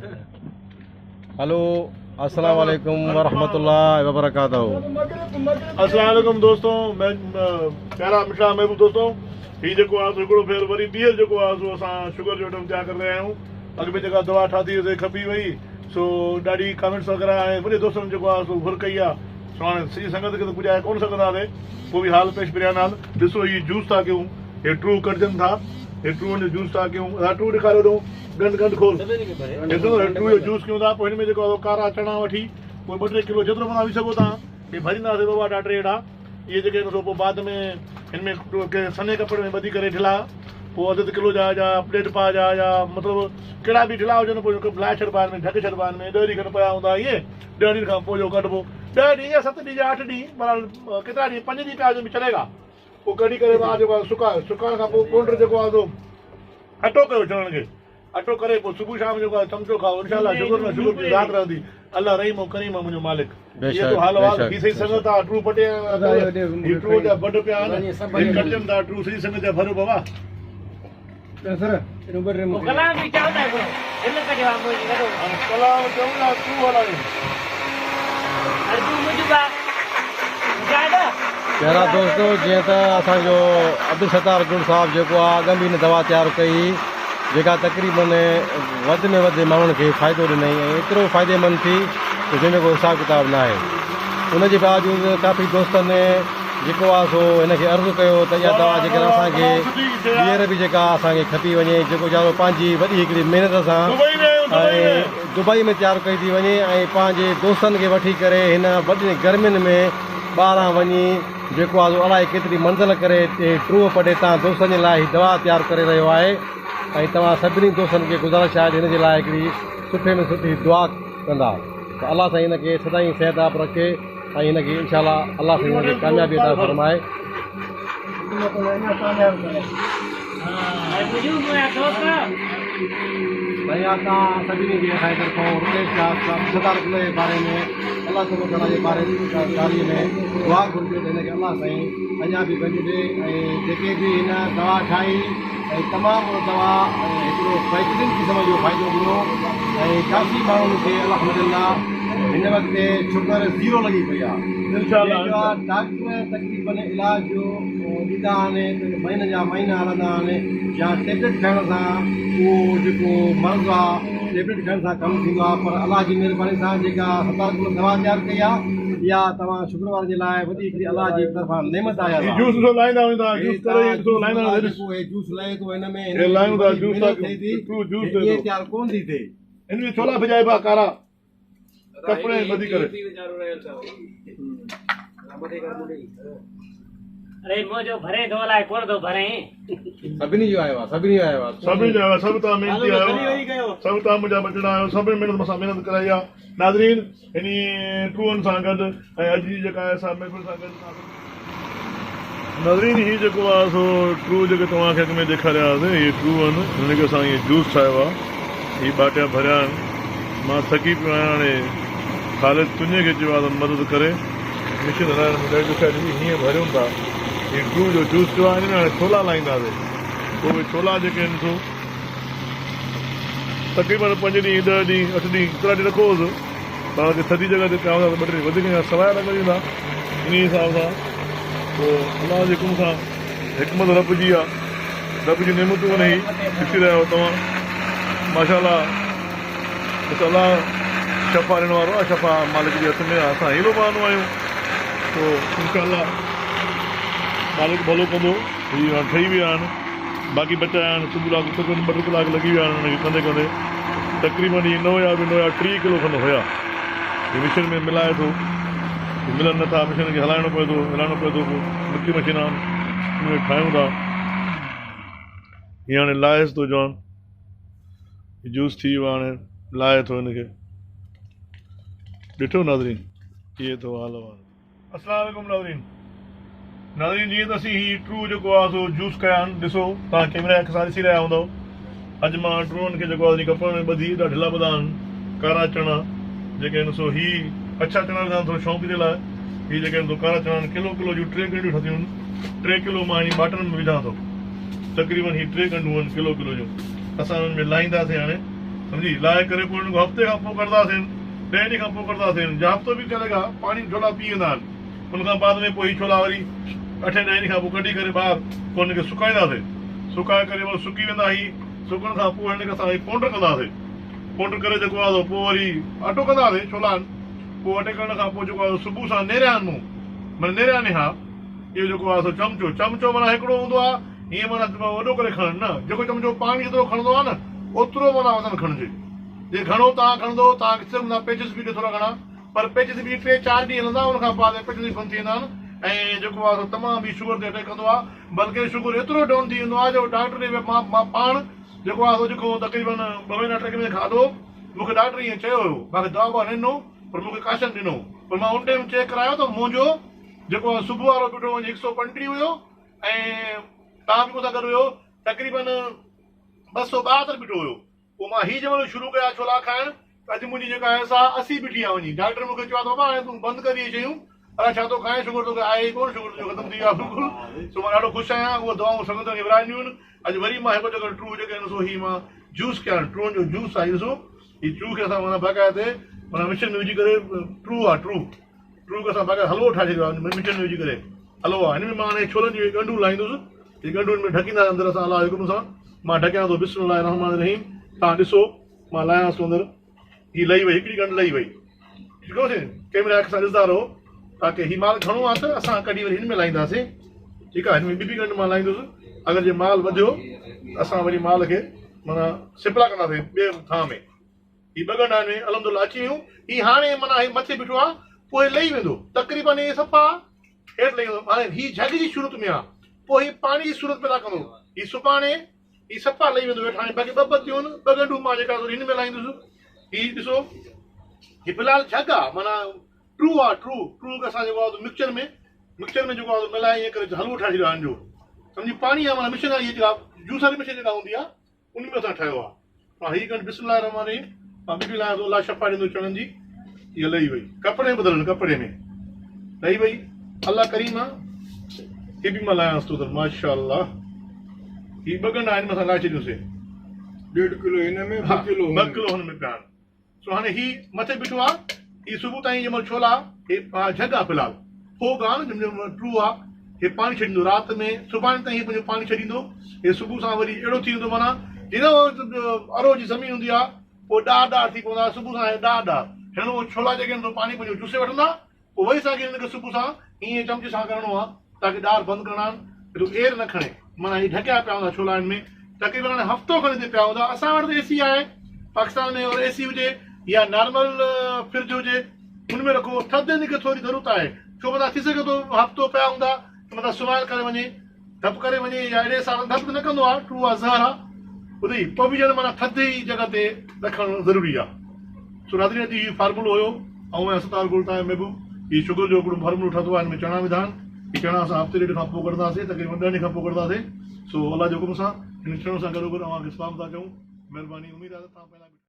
Hello अस्सलाम वालेकुम वरहमतुल्लाहि वबरकातुहू। अस्सलाम वालेकुम दोस्तों, मैं प्यारा मिठा महबूब दोस्तों, ही जेको आहे हिकिड़ो भेरो वरी ॿीहर जेको आहे सो असां शुगर जो आइटम तयारु करे रहिया आहियूं। अॻ में जेका दवा ठाही हुई खपी वई, सो ॾाढी कमेंट्स वग़ैरह ऐं वॾे दोस्तनि जेको आहे सो घुर कई आहे, सो हाणे सॼी संगत खे त पुॼाए कोन सघंदासीं, पोइ बि हाल पेश पिया नाल ॾिसो हीउ जूस था कयूं, हे ट्रू कढजनि था, हे ट्रूअनि जो जूस था कयूं, ट्रू ॾेखारियो ॾियो, गंढ खोल ॾिसो ट्रू जो जूस कयूं था। पोइ हिन में जेको आहे कारा चणा वठी पोइ 2-3 किलो जेतिरो माना विझी सघो था, हे भरींदासीं ॿ 2-3 हेॾा, इहे जेके पोइ बाद में हिन में कंहिं सने कपिड़े में ॿधी करे ढिला, पोइ अधु किलो जा प्लेट पा जा या मतिलबु कहिड़ा बि ढिला हुजनि, पोइ लाहे छॾिबा आहिनि, ढके छॾिबा आहिनि। 10 ॾींहं खनि पिया हूंदा इहे, 10 ॾींहंनि खां पोइ जो कढिबो, 10 ॾींहं या 7 ॾींहं या 8 ॾींहं, माना केतिरा ॾींहं 5 ॾींहं पिया हुजनि बि चलेगा। पोइ कढी करे मां जेको आहे सुकाइण खां पोइ पाउडर जेको आहे सो अटो कयो चणनि खे, अटो करे पोइ सुबुह शाम जेको आहे चमचो खाओ, इनशाला शुगर न शुगर जी ज़ात रहंदी। अल्लाह रहीम ऐं करीम आहे मुंहिंजो मालिक। इहो तो हाल आहे, ही सही संगत आहे। ट्रू पटे ट्रू जा बड पिया आहिनि, कटजनि था ट्रू सही संगत जा भरो बाबा। कलाम भी चवंदा आहियो, हिन कढियो आहे मुंहिंजी गॾो कलाम चवंदा ट्रू हलायूं। अर्जू मुंहिंजो ज़्यादा प्यारा दोस्तों, जीअं त असांजो अब्दुल सत्तार गुल साहब जेको आहे अॻ में हिन दवा तयारु कई, जेका तक़रीबन वधि में वधि माण्हुनि खे फ़ाइदो ॾिनई ऐं एतिरो फ़ाइदेमंद थी त जंहिंजो को हिसाबु किताबु न आहे। उनजे बावजूदि काफ़ी दोस्तनि जेको आहे सो हिनखे अर्ज़ु कयो त इहा दवा जेकर असांखे ॿीहर बि जेका असांखे खपी वञे, जेको ज़ारो पंहिंजी वॾी हिकिड़ी महिनत सां ऐं दुबई में तयारु कई थी वञे ऐं पंहिंजे दोस्तनि खे वठी करे हिन वॾी गर्मियुनि में ॿाहिरां वञी जेको आहे अलाए केतिरी मंज़िल करे ट्रू पटे तव्हां दोस्तनि जे लाइ ही दवा तयारु करे रहियो आहे। ऐं तव्हां सभिनी दोस्तनि खे गुज़ारिश आहे हिन जे लाइ हिकिड़ी सुठे में सुठी दुआ कंदा त अलाह साईं हिनखे सदाईं सिहत रखे ऐं हिनखे इनशाला अलाह साईं हिनखे कामयाबी अता फरमाए। तव्हां सभिनी खे असांजे तरफ़ां रुकेश सदार गुल जे बारे में अलाह ताला जे बारे में दुआ घुरिजे त हिनखे अलाह साईं अञा बि गंढे ऐं जेके बि हिन दवा ठाही ऐं तमामु दवा हिकिड़ो बहितरीन क़िस्म जो फ़ाइदो ॾिनो ऐं काफ़ी माण्हुनि खे अल्हम्दुलिल्लाह हिन वक़्तु शुगर 0 लॻी पई आहे। डॉक्टर तक़रीबन इलाज जो ॾींदा आहिनि, महीने जा महीना हलंदा आहिनि, या टेबलेट खाइण सां उहो जेको मर्ज़ु आहे टेबलेट खाइण सां कमु थींदो आहे। पर अलाह जी महिरबानी सां जेका सत्तार गुल दवा तयारु कई आहे, इहा तव्हां शुक्रवार जे लाइ वॾी हिकिड़ी अलाह जी तरफ़ां नेमत आहे। जूस लाईंदा वेंदा, जूस करे लाईंदा जूस लहे थो हिन में, हे लायूं था जूस इहे तयारु कोन थी थिए। हिन में छोला भिजाइबा कारा कपिड़े ॿधी करे। अरे मुंहिंजो भरे थो अलाए कोन थो भरे। सभिनी जो आयो आहे, सभिनी जो आयो आहे, सभिनी जो आयो, सभु तव्हां महिनती आहियो, सभु तव्हां मुंहिंजा बचड़ा आहियो, सभिनी महिनत सां महिनत कराई आहे। नाज़रीन, हिन ट्रूअनि सां गॾु ऐं अॼु जी जेका आहे असां महफ़िल सां गॾु नाज़रीन, हीउ जेको आहे सो ट्रू जेके तव्हांखे अॻ में ॾेखारियासीं, हीअ ट्रू आहिनि, हिनखे असां इहे जूस ठाहियो आहे, हीअ बाटिया भरिया आहिनि। मां थकी पियो आहियां, हाणे ख़ालिद तुंहिंजे खे चयो आहे त मदद करे मिशन हलाइण में ॾाढी ॾुखियाई हीअं भरियूं था। हीअ ट्रू जो जूस जो आहे हाणे छोला लाहींदासीं, पोइ उहे छोला जेके आहिनि सो तक़रीबन 5 ॾींहं 10 ॾींहं 8 ॾींहं केतिरा ॾींहं रखोसि, तव्हांखे थधी जॻह ते कया हूंदा 2 ॾींहं वधीक या सवाइ लॻी वेंदा। इन हिसाब सां पोइ अलाह जे हुकुम सां हिकमत रब जी आहे, रब जी नेमतूं हुन ई ॾिसी रहिया आहियो तव्हां, माशाअल्लाह। बसि अलाह शफ़ा ॾियण वारो आहे, शफ़ा मालिक जे हथ में आहे, असां हीरो माण्हू आहियूं, पोइ इनशाअल्लाह मालिक भलो कंदो। हीअ हाणे ठही विया आहिनि, बाक़ी बचा आहिनि, सुबुह लाइ तक़रीबन 2 कलाक लॻी विया आहिनि हुनखे कंदे कंदे। तक़रीबन हीअ न हुया बि न हुया, 3 किलो खनि हुया। हीअ मिशन में मिलाए थो, मिलनि नथा, मिशन खे हलाइणो पए थो, हिलाइणो पए थो, पोइ मिठी मशीन आहिनि, हुनखे ठाहियूं था। हीअं हाणे लाहेसि थो जॉन, जूस थी वियो आहे, हाणे लाहे थो हिनखे, ॾिठो नाज़रीन, इहे थो हाल आहे। अस्सलाम वालेकुम नाज़रीन। नाज़रीन, जीअं त असीं हीउ ट्रू जेको आहे सो जूस कया आहिनि, ॾिसो तव्हां कैमरा जे सां ॾिसी रहिया हूंदव। अॼु मां ट्रूअनि खे जेको आहे कपिड़नि में ॿधी ॾाढा ढिला ॿधा आहिनि, कारा चणा जेके आहिनि सो हीअ अछा चणा विझा थोरो शौक़ु जे लाइ, हीअ जेके आहिनि सो कारा चणा आहिनि, किलो जूं 3 गंढियूं ठहियूं आहिनि, 3 किलो मां हिन बाटनि में विझां थो, तक़रीबन हीअ 3 गंढूं आहिनि किलो जूं। असां हुननि में लाहींदासीं हाणे सम्झी लाहे करे पोइ हुनखे हफ़्ते खां पोइ कंदासीं 10 ॾींहं खां पोइ कंदासीं या हफ़्तो बि चलेगा पाणी छोला पी वेंदा आहिनि हुन खां बाद में पोइ ही छोला वरी 8 ॾहें ॾींहं खां पोइ कढी करे ॿाहिरि पोइ हुनखे सुकाईंदासीं सुकाए करे वरी सुकी वेंदा ही सुकण खां पोइ हिनखे असां पाउडर कंदासीं पाउडर करे जेको आहे पोइ वरी अटो कंदासीं छोला पोइ अटे करण खां पोइ जेको आहे सुबुह सां नेरिया मूं माना नेरिया ने हा इहो जेको आहे चमचो चमचो माना हिकिड़ो हूंदो आहे हीअं माना वॾो करे खणनि न जेको चमचो पाणी जेतिरो खणंदो आहे न ओतिरो माना वज़न खणिजे जे घणो तव्हां खणंदो तव्हांखे सिर्फ़ु पेचिस बि थोरा घणा पर पेचिस बि 3-4 ॾींहं हलंदा हुन खां बाद पेचिस बंदि थी वेंदा आहिनि ऐं जेको आहे तमामु बि शुगर ते अटैक कंदो आहे बल्कि शुगर एतिरो डाउन थी वेंदो आहे जो डॉक्टर ने मां पाण जेको आहे जेको तक़रीबन 2 महीना 3 महीने खाधो मूंखे डॉक्टर ईअं चयो हुयो मूंखे दवा ॾिनो पर मूंखे काशन ॾिनो पर मां उन टाइम चेक करायो त मुंहिंजो जेको आहे सुबुह वारो बीठो वञी 135 हुयो ऐं तव्हां बि मूंसां गॾु हुयो तक़रीबन 272 बीठो हुयो पोइ मां हीअ जंहिंमहिल शुरू कया छोला खाइण अॼु मुंहिंजी जेका आहे सा 80 बीठी आहे वञी डॉक्टर मूंखे चयो बाबा हाणे तूं बंदि कर इहे शयूं अलाए छा थो खाए शुगर तोखे आहे ई कोन शुगर तुंहिंजो ख़तमु थी वियो आहे बिल्कुलु सो मां ॾाढो ख़ुशि आहियां उहा दवाऊं संगत खे विराईंदियूं आहिनि अॼु वरी मां हिकु जॻह ट्रू जेके आहिनि सो हीअ मां जूस कयां ट्रू जो जूस आहे ॾिसो हीअ ट्रू खे असां माना बाक़ाइदे माना मिशन में विझी करे ट्रू आहे ट्रू खे असां बाक़ाइदा हलवो ठाहे छॾियो आहे मिशन में विझी करे हलवो आहे हिन में मां हाणे छोलनि जी ॻंढूं लाहींदुसि हीअ ॻंढुनि में ढकींदा अंदरि असां अलाह हुकुम सां मां ढकियां थो बिस्मिल्लाह रहमान रहीम तव्हां ॾिसो मां लाहियां थो अंदरि हीअ लही वई हिकिड़ी ॻंढ लही वई ठीकु आहे कैमरा सां ॾिसंदा रहो ताकी हीअ माल घणो आहे त असां कॾहिं वरी हिन में लाहींदासीं ठीकु आहे हिन में ॿी ॻंढ मां लाहींदुसि अगरि जे माल वधियो असां वरी माल खे माना सिपला कंदासीं ॿिए थां में हीअ 2 ॻंढ आहिनि अलहमदुलिल्लाह अची वियूं हीअ हाणे माना हीअ मथे बीठो आहे पोइ लही वेंदो तक़रीबन इहे सफ़ा हेठि लही वेंदो हाणे हीअ झग जी सूरत में आहे पोइ हीअ पाणी जी सूरत पैदा कंदो हीअ सुभाणे हीअ सफ़ा लही वेंदो वेठो हाणे बाक़ी 2 बतियूं आहिनि 2 ॻंढूं मां जेका हिन में लाहींदुसि हीअ ॾिसो हीअ फ़िलहालु झग आहे माना ट्रू आहे ट्रू खे असां जेको आहे मिक्सचर में जेको आहे मिलाए ईअं करे हलवो ठाहे छॾियो आहे हिन जो सम्झी पाणी आहे माना मिशन आहे इहा जेका जूस वारी मिशन जेका हूंदी आहे उन में असां ठाहियो आहे मां हीअ ॻंढ बिस्मिल्लाह रहमान रहीम मां ॿी लाहियां थो अलाह शफ़ा ॾींदो चणनि जी हीअ लही वई कपिड़े बदिलनि कपिड़े में लही वई अलाह करीम आहे हीअ बि मां लाहियांसि थो त माशा अलाह हीअ 2 ॻंढ आहिनि असां लाहे छॾियोसीं 1.5 किलो हिन में 2 किलो 2 किलो हुन में पिया आहिनि सो हाणे हीअ मथे बीठो आहे हीअ सुबुह ताईं जंहिंमहिल छोला हीअ झग आहे फ़िलहालु फोग आहे न जंहिंमहिल ट्रू आहे हीअ पाणी छॾींदो राति में सुभाणे ताईं हीअ पंहिंजो पाणी छॾींदो हीअ सुबुह सां वरी अहिड़ो थी वेंदो माना जीअं अरो जी ज़मीन हूंदी आहे पोइ डाह थी पवंदा सुबुह सां डाह हिन छोला जेके आहिनि पाणी पंहिंजो चूसे वठंदा पोइ वरी असांखे हिनखे सुबुह सां हीअं चमचे सां करिणो आहे ताकी डार बंदि करणा आहिनि एॾो एयर न खणे माना हीअ ढकिया पिया हूंदा छोला हिन में तक़रीबन हाणे हफ़्तो खनि हिते पिया हूंदा असां वटि त एसी आहे पाकिस्तान में और एसी हुजे या नॉर्मल फ्रिज हुजे हुन में रखो थधि हिनखे थोरी ज़रूरत आहे छो पता थी सघे थो हफ़्तो पिया हूंदा त मतिलबु सुवाल करे वञे धप करे वञे या अहिड़े हिसाब सां धप न कंदो आहे ट्रू आहे ज़हर आहे ॿुधी पोइ बि ॼण माना थधि जी जॻह ते रखणु ज़रूरी आहे सो राति जी हीउ फार्मूलो हुयो ऐं अस्पताल गुलता में बि हीउ शुगर जो हिकिड़ो फार्मूलो ठहंदो आहे हिन में चणा विधा आहिनि हीअ चणा असां हफ़्ते 1.5 खां पोइ कढंदासीं तक़रीबन 2 ॾींहं खां पोइ कढंदासीं सो अलाह जे हुकुम सां हिन चणनि सां गॾोगॾु अवांखे सलाम था कयूं महिरबानी उमेदु आहे त तव्हां पहिरियां